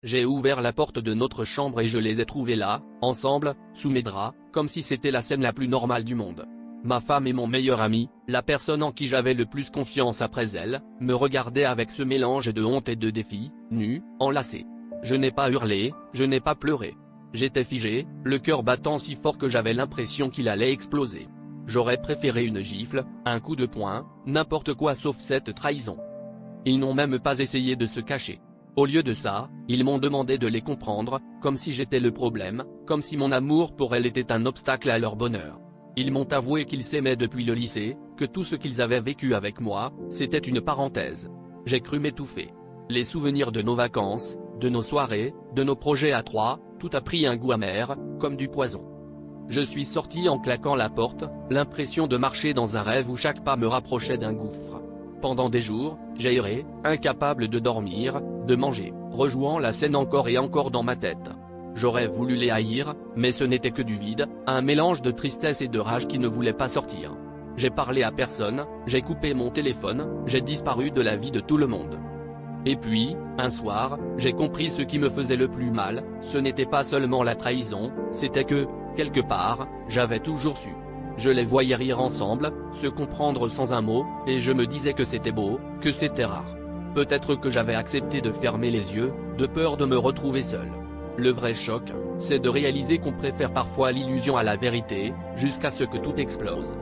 J'ai ouvert la porte de notre chambre et je les ai trouvés là, ensemble, sous mes draps, comme si c'était la scène la plus normale du monde. Ma femme et mon meilleur ami, la personne en qui j'avais le plus confiance après elle, me regardaient avec ce mélange de honte et de défi, nus, enlacés. Je n'ai pas hurlé, je n'ai pas pleuré. J'étais figé, le cœur battant si fort que j'avais l'impression qu'il allait exploser. J'aurais préféré une gifle, un coup de poing, n'importe quoi sauf cette trahison. Ils n'ont même pas essayé de se cacher. Au lieu de ça, ils m'ont demandé de les comprendre, comme si j'étais le problème, comme si mon amour pour elles était un obstacle à leur bonheur. Ils m'ont avoué qu'ils s'aimaient depuis le lycée, que tout ce qu'ils avaient vécu avec moi, c'était une parenthèse. J'ai cru m'étouffer. Les souvenirs de nos vacances, de nos soirées, de nos projets à trois, tout a pris un goût amer, comme du poison. Je suis sorti en claquant la porte, l'impression de marcher dans un rêve où chaque pas me rapprochait d'un gouffre. Pendant des jours, j'ai erré, incapable de dormir, de manger, rejouant la scène encore et encore dans ma tête. J'aurais voulu les haïr, mais ce n'était que du vide, un mélange de tristesse et de rage qui ne voulait pas sortir. J'ai parlé à personne, j'ai coupé mon téléphone, j'ai disparu de la vie de tout le monde. Et puis, un soir, j'ai compris ce qui me faisait le plus mal, ce n'était pas seulement la trahison, c'était que, quelque part, j'avais toujours su. Je les voyais rire ensemble, se comprendre sans un mot, et je me disais que c'était beau, que c'était rare. Peut-être que j'avais accepté de fermer les yeux, de peur de me retrouver seul. Le vrai choc, c'est de réaliser qu'on préfère parfois l'illusion à la vérité, jusqu'à ce que tout explose.